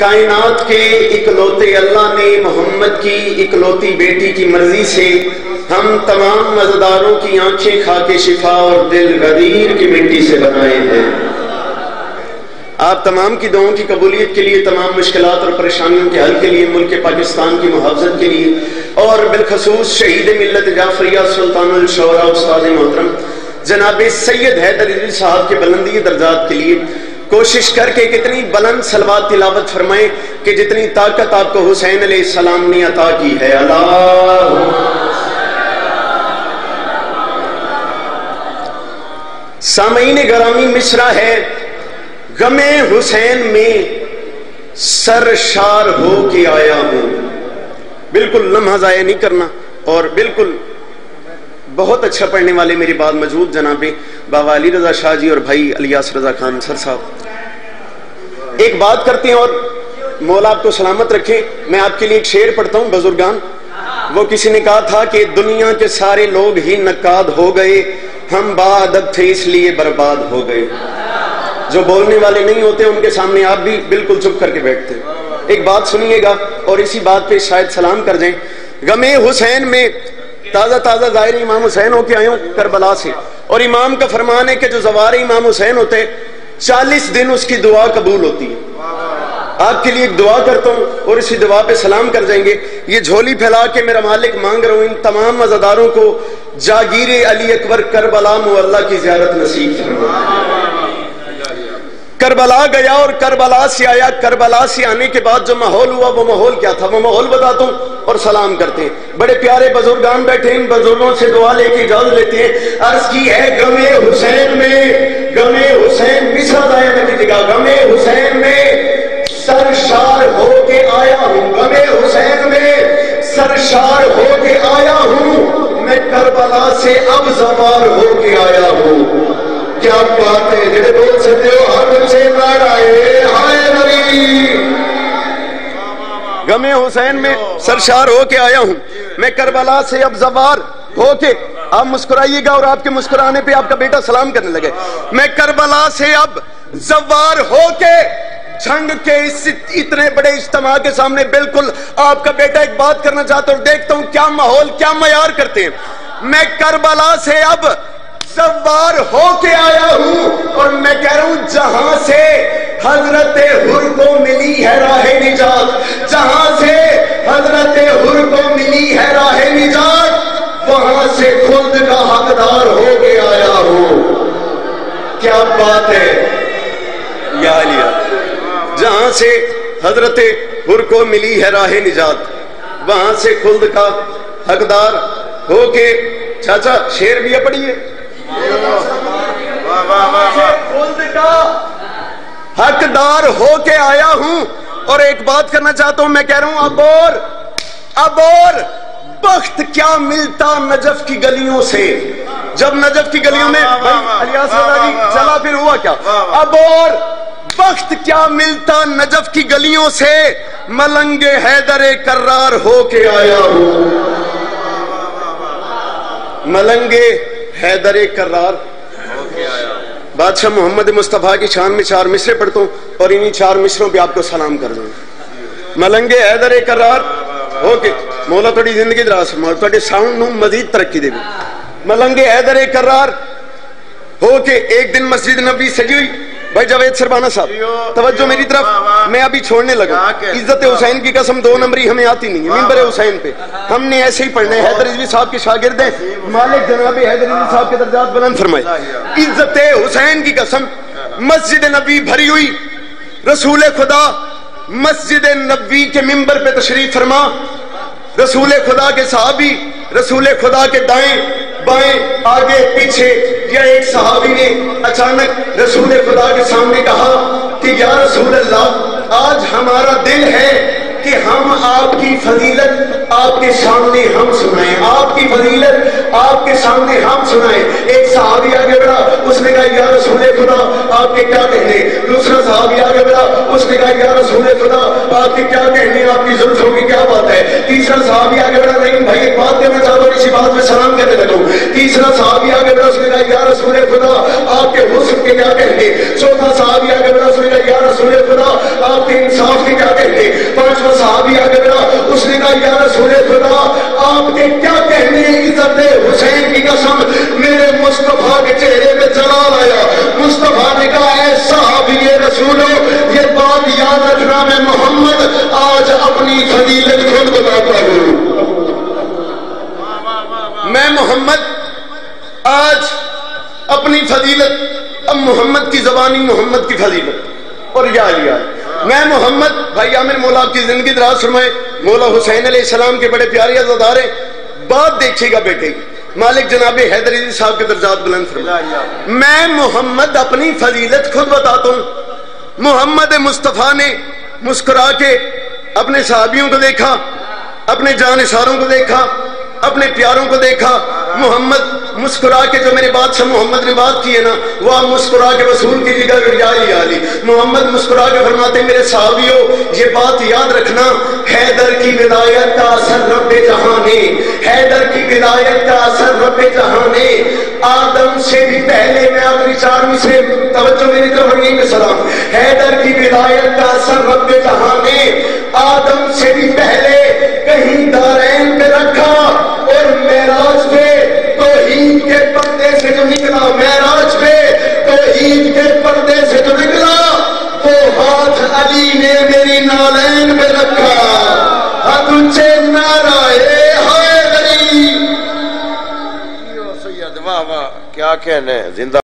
کائنات کے اکلوتے اللہ نے محمد کی اکلوتی بیٹی کی مرضی سے ہم تمام مزداروں کی آنکھیں کھا کے شفا اور دل غدیر کی مٹی سے بنائے ہیں۔ آپ تمام کی دعاؤں کی قبولیت کے لیے، تمام مشکلات اور پریشانیوں کے حل کے لیے، ملک پاکستان کی محافظت کے لیے اور بالخصوص شہید ملت جعفریہ سلطان الشعراء استاد محترم جناب سید حیدر علی صاحب کے بلندی درجات کے لیے کوشش کر کے کتنی بلند صلوات تلاوت فرمائیں کہ جتنی طاقت آپ کو حسین علیہ السلام نے عطا کی ہے۔ سامعین گرامی، مصرع ہے: غم حسین میں سرشار ہو کے آیا ہوں۔ بالکل لمحہ ضائع نہیں کرنا، اور بالکل بہت اچھا پڑھنے والے میری بات موجود جناب بابا علی رضا شاہ جی اور بھائی الیاس رضا خان سر صاحب ایک بات کرتے ہیں، اور مولا آپ کو سلامت رکھے۔ میں آپ کے لیے ایک شعر پڑھتا ہوں بزرگان۔ وہ کسی نے کہا تھا کہ دنیا کے سارے لوگ ہی نقاد ہو گئے، ہم باادب تھے اس لیے برباد ہو گئے۔ جو بولنے والے نہیں ہوتے ان کے سامنے آپ بھی بالکل چپ کر کے بیٹھتے۔ ایک بات سنیے گا اور اسی بات پہ شاید سلام کر جائیں۔ غم حسین میں تازہ تازہ ظاہر امام حسین ہو کے آئے ہوں کربلا سے، اور امام کا فرمان ہے کہ جو زوار امام حسین ہوتے 40 دن اس کی دعا قبول ہوتی ہے۔ آپ کے لیے ایک دعا کرتا ہوں اور اسی دعا پہ سلام کر جائیں گے۔ یہ جھولی پھیلا کے میرا مالک مانگ رہا ہوں ان تمام عزاداروں کو جاگیر علی اکبر کربلا معلیٰ کی زیارت نصیب فرمائے۔ کربلا گیا اور کربلا سے آیا۔ کربلا سے آنے کے بعد جو ماحول ہوا وہ ماحول کیا تھا، وہ ماحول بتاتا ہوں اور سلام کرتے ہیں۔ بڑے پیارے بزرگان بیٹھے ہیں، ان بزرگوں سے دعا لے کے اجازت لیتے ہیں۔ عرض کی ہے غم حسین میں، غم حسین مصرع ضائع نہ کیجیے گا، غم حسین میں سرشار ہو کے آیا ہوں، غم حسین میں سرشار ہو کے آیا ہوں، میں کربلا سے اب زوار ہو کے آیا ہوں۔ کیا بات ہے، جنہیں بول سکتے ہو ہم سے نعرائے ہائے نبی۔ غم حسین میں سرشار ہو کے آیا ہوں، میں کربلا سے اب زوار ہو کے، آپ مسکرائیے گا اور آپ کے مسکرانے پہ آپ کا بیٹا سلام کرنے لگے۔ میں کربلا سے اب زوار ہو کے جنگ کے اس اتنے بڑے اجتماع کے سامنے بالکل آپ کا بیٹا ایک بات کرنا چاہتا ہوں، دیکھتا ہوں کیا ماحول کیا معیار کرتے ہیں۔ میں کربلا سے اب زوار ہو کے آیا ہوں، اور میں کہہ رہا ہوں جہاں سے حضرت حر کو ملی ہے راہ نجات، جہاں سے حضرت حر کو ملی ہے راہ نجات، وہاں سے خلد کا حقدار ہو کے آیا ہوں۔ کیا بات ہے یا علی، جہاں سے حضرت حر کو ملی ہے راہ نجات، وہاں سے خلد کا حقدار ہو کے، چاچا شعر بھی پڑھیے، خلد کا حقدار ہو کے آیا ہوں۔ اور ایک بات کرنا چاہتا ہوں، میں کہہ رہا ہوں اب اور بخت کیا ملتا نجف کی گلیوں سے، جب نجف کی گلیوں میں الیاس رضا جی چلا پھر ہوا کیا، اب اور بخت کیا ملتا نجف کی گلیوں سے، ملنگ حیدر کرار ہو کے آیا ہوں، ملنگ حیدر کرار ہو کے آیا ہوں۔ بادشاہ محمد مصطفیٰ کی شان میں 4 مصرے پڑھتا ہوں اور انہی 4 مصروں پہ آپ کو سلام کر دوں۔ ملنگ حیدر کرار ہو کے، مولا تھوڑی زندگی دراز فرمائے، تھوڑے ساؤنڈ نو مزید ترقی دے۔ ملنگ حیدر کرار ہو کے ایک دن مسجد نبی سجی ہوئی۔ بھائی جاوید سربانہ صاحب توجہ میری طرف، میں ابھی چھوڑنے لگا۔ عزت حسین کی قسم 2 نمبری ہمیں آتی نہیں ہے، منبر حسین پہ ہم نے ایسے ہی پڑھنے۔ حیدر علی صاحب کے شاگرد ہیں، مالک جناب حیدر علی صاحب کے درجات بلند فرمائے۔ عزت حسین کی قسم، مسجد نبی بھری ہوئی، رسول خدا مسجد نبی کے منبر پہ تشریف فرما، رسول خدا کے صحابی، رسول خدا کے دائیں بائیں آگے پیچھے، یا ایک صحابی نے اچانک رسول خدا کے سامنے کہا کہ یا رسول اللہ، آج ہمارا دل ہے کہ ہم آپ کی فضیلت آپ کے سامنے ہم سنائیں، آپ کی فضیلت آپ کے سامنے ہم سنائیں۔ ایک صحابی آگے بڑھا، اس نے کہا یا رسول خدا آپ کے کیا کہنے، دوسرا صحابی آگے بڑھا، اس نے کہا یا رسول خدا آپ کے کیا کہنے، آپ کی زلفوں کی کیا بات ہے۔ تیسرا صحابی آگے بڑھا، لیکن بھائی ایک بات کرنا چاہتا ہوں، اسی بات پہ سلام کرنے لگا ہوں۔ تیسرا صحابی آگے بڑھا، اس نے کہا یا رسول خدا آپ کے حسن کے کیا کہنے۔ چوتھا صحابی آگے بڑھا، اس نے کہا یا رسول خدا آپ کے انصاف کے کیا پانچواں صحابی آگے بڑھا، اس نے کہا یا رسول خدا آپ کے کیا کہنے عزت حسین کی قسم میرے مصطفیٰ کے چہرے پہ جلال آیا۔ مصطفیٰ نے کہا اے صحابی رسولو یہ بات یاد رکھنا میں محمد آج اپنی فضیلت خود بتاتا ہوں، میں محمد آج اپنی فضیلت، اب محمد کی زبانی محمد کی فضیلت اور یا میں محمد بھائی عامر مولا آپ کی زندگی دراز فرمائے، مولا حسین علیہ السلام کے بڑے پیارے عزادار ہیں، بات دیکھیے گا بیٹے مالک جناب حیدر علی صاحب کے درجات بلند فرمائے، میں محمد اپنی فضیلت خود بتاتا ہوں۔ محمد مصطفیٰ نے مسکرا کے اپنے صحابیوں کو دیکھا، اپنے جانثاروں کو دیکھا، اپنے پیاروں کو دیکھا، محمد مسکرا کے جو میرے بادشاہ محمد نے بات کی ہے نا وہ آپ مسکرا کے وصول کیجیے گا علی محمد مسکرا کے فرماتے میرے صحابیوں یہ بات یاد رکھنا حیدر کی ولایت کا اثر رب جہاں نے، حیدر کی ولایت کا اثر رب جہاں نے آدم سے بھی پہلے، میں اپنی چارمی سے توجہ میری طرف رکھیں گے سلام، حیدر کی ولایت کا اثر رب جہاں نے آدم سے بھی پہلے کہیں دارین پہ رکھا اور معراج پہ توحید کے پردے سے جو نکلا، معراج پہ توحید کے پردے سے جو نکلا تو ہاتھ علی نے میری نالین پہ رکھا، ہاتھ اونچے نعرہ حیدری، سید واہ واہ کیا کہنے زندہ